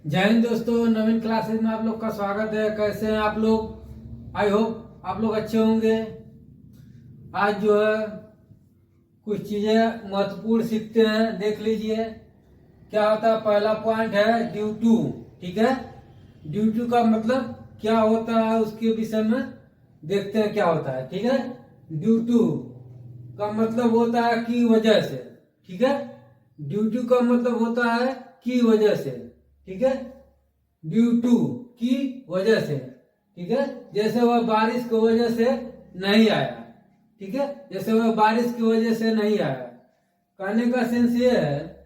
जय हिंद दोस्तों, नवीन क्लासेस में आप लोग का स्वागत है। कैसे हैं आप लोग? आई होप आप लोग अच्छे होंगे। आज जो है कुछ चीजें महत्वपूर्ण सीखते हैं, देख लीजिए क्या होता है। पहला पॉइंट है ड्यू टू। ठीक है, ड्यू टू का मतलब क्या होता है उसके विषय में देखते हैं क्या होता है। ठीक है, ड्यू टू का मतलब होता है की वजह से। ठीक है, ड्यू टू का मतलब होता है की वजह से। ठीक है, ड्यू टू की वजह से। ठीक है, जैसे वह बारिश की वजह से नहीं आया। ठीक है, जैसे वह बारिश की वजह से नहीं आया, कहने का सेंस ये है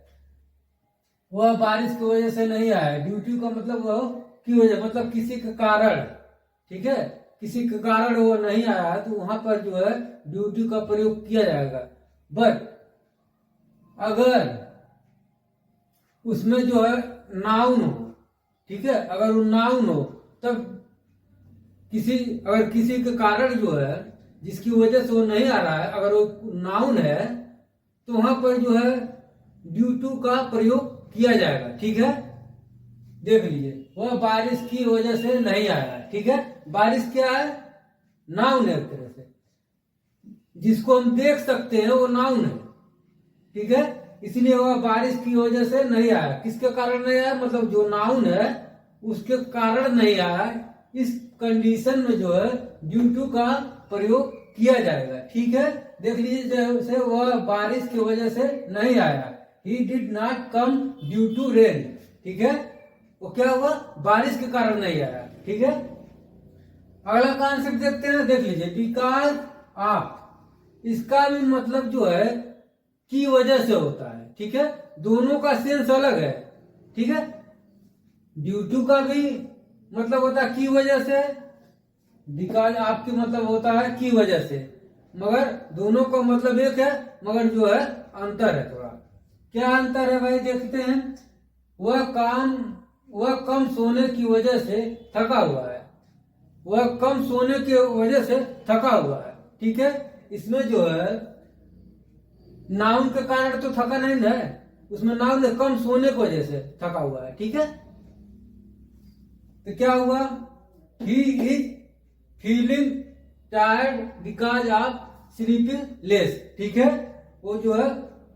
वह बारिश की वजह से नहीं आया। ड्यू टू का मतलब वह की वजह, मतलब किसी के कारण। ठीक है, किसी के कारण वो नहीं आया तो वहां पर जो है ड्यू टू का प्रयोग किया जाएगा। बट अगर उसमें जो है नाउन हो, ठीक है, अगर वो नाउन हो तब अगर किसी के कारण जो है जिसकी वजह से वो नहीं आ रहा है, अगर वो नाउन है तो वहां पर जो है ड्यू टू का प्रयोग किया जाएगा। ठीक है, देख लीजिए वह बारिश की वजह से नहीं आया। ठीक है, बारिश क्या है? नाउन है, एक तरह से जिसको हम देख सकते हैं वो नाउन है। ठीक है, इसलिए वह बारिश की वजह से नहीं आया। किसके कारण नहीं आया? मतलब जो नाउन है उसके कारण नहीं आया। इस कंडीशन में जो है ड्यू टू का प्रयोग किया जाएगा। ठीक है, देख लीजिए जैसे वह बारिश की वजह से नहीं आया, he did not come due to rain. ठीक है, वो क्या हुआ? बारिश के कारण नहीं आया। ठीक है, अगला कॉन्सेप्ट देखते हैं, देख लीजिए बिकॉज ऑफ। इसका भी मतलब जो है की वजह से होता है। ठीक है, दोनों का सेंस अलग है। ठीक है, ड्यू टू का भी मतलब होता है की वजह से, बिकॉज आपकी मतलब होता है की वजह से, मगर दोनों का मतलब एक है, मगर जो है अंतर है थोड़ा। क्या अंतर है भाई? देखते हैं। वह कम सोने की वजह से थका हुआ है। वह कम सोने की वजह से थका हुआ है। ठीक है, इसमें जो है नाउन के कारण तो थका नहीं है, उसमें नाउन है कम सोने की वजह से थका हुआ है। ठीक है, तो क्या हुआ? He is feeling tired because of sleeping less. ठीक है, वो जो है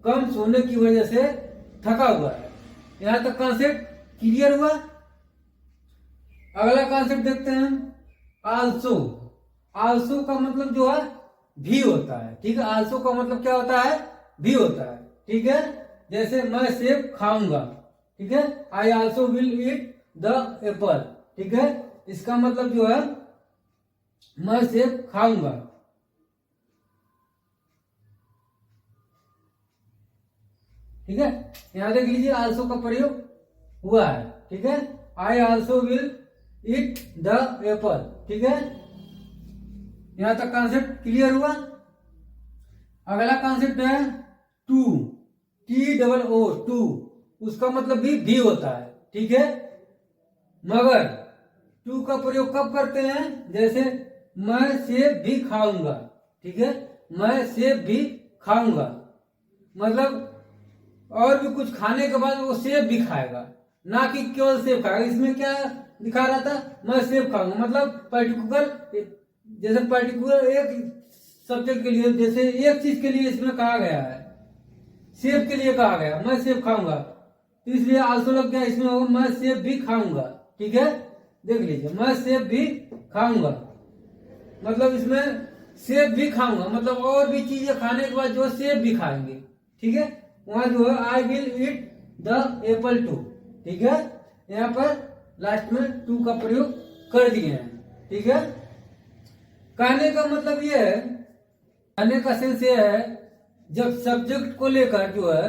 कम सोने की वजह से थका हुआ है। यहां तक कॉन्सेप्ट क्लियर हुआ। अगला कॉन्सेप्ट देखते हैं, आल्सो। आल्सो का मतलब जो है भी होता है। ठीक है, आल्सो का मतलब क्या होता है? भी होता है। ठीक है, जैसे मैं सेब खाऊंगा। ठीक है, I also will eat the Apple. ठीक है, इसका मतलब जो है मैं सेब खाऊंगा। ठीक है, यहां देख लीजिए आल्सो का प्रयोग हुआ है। ठीक है, I also will eat the Apple. ठीक है, यहां तक कॉन्सेप्ट क्लियर हुआ। अगला कॉन्सेप्ट है टू। TOO टू, उसका मतलब भी होता है। ठीक है, मगर टू का प्रयोग कब करते हैं? जैसे मैं सेब भी खाऊंगा। ठीक है, मैं सेब भी खाऊंगा, मतलब और भी कुछ खाने के बाद वो सेब भी खाएगा, ना कि केवल सेब खाएगा। इसमें क्या दिखा रहा था? मैं सेब खाऊंगा, मतलब पर्टिकुलर एक सब्जेक्ट के लिए, जैसे एक चीज के लिए इसमें कहा गया है, सेब के लिए कहा गया मैं सेब खाऊंगा, तो इसलिए आल्सो लग गया। इसमें होगा मैं सेब भी खाऊंगा। ठीक है, देख लीजिए मैं सेब भी खाऊंगा, मतलब इसमें सेब भी खाऊंगा, मतलब और भी चीजें खाने के बाद जो सेब भी खाएंगे। ठीक है, वहां जो है I will eat the apple too. ठीक है, यहाँ पर लास्ट में टू का प्रयोग कर दिए हैं। ठीक है, कहने का मतलब ये है, कहने का सेंस ये है, जब सब्जेक्ट को लेकर जो है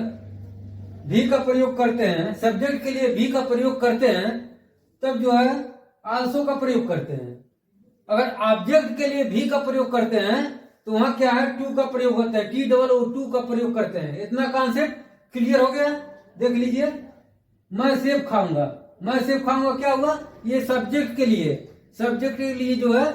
भी का प्रयोग करते हैं, सब्जेक्ट के लिए भी का प्रयोग करते हैं, तब जो है आल्सो का प्रयोग करते हैं। अगर ऑब्जेक्ट के लिए भी का प्रयोग करते हैं तो वहां क्या है? टू का प्रयोग होता है। TOO का प्रयोग करते हैं। इतना कॉन्सेप्ट क्लियर हो गया। देख लीजिए, मैं सेब खाऊंगा, मैं सेब खाऊंगा क्या हुआ? ये सब्जेक्ट के लिए जो है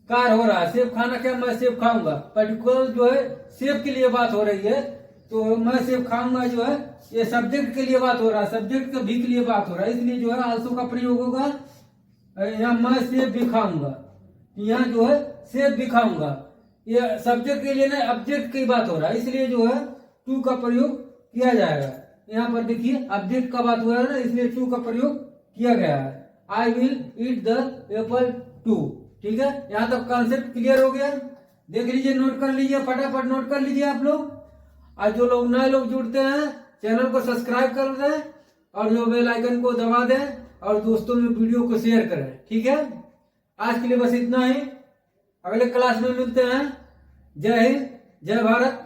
कार्य हो रहा है। सेब खाना क्या? मैं सेब खाऊंगा, पर्टिकुलर जो है सेब के लिए बात हो रही है, तो मैं सेब खाऊंगा जो है, ये सब्जेक्ट के लिए बात हो रहा है, सब्जेक्ट के भी के लिए बात हो रहा है, इसलिए जो है आल्सो का प्रयोग होगा। यहाँ मैं सेब भी खाऊंगा, यहाँ जो है सेब भी खाऊंगा, ये सब्जेक्ट के लिए ना ऑब्जेक्ट की बात हो रहा है, इसलिए जो है टू का प्रयोग किया जाएगा। यहाँ पर देखिए ऑब्जेक्ट का बात हो रहा है ना, इसलिए टू का प्रयोग किया गया है। I will eat the apple too. ठीक है, यहाँ तक कॉन्सेप्ट क्लियर हो गया। देख लीजिए, नोट कर लीजिए, फटाफट नोट कर लीजिए आप लोग। आज जो लोग नए लोग जुड़ते हैं, चैनल को सब्सक्राइब कर दें और जो बेल आइकन को दबा दें और दोस्तों में वीडियो को शेयर करें। ठीक है, आज के लिए बस इतना ही, अगले क्लास में मिलते हैं। जय हिंद, जय भारत।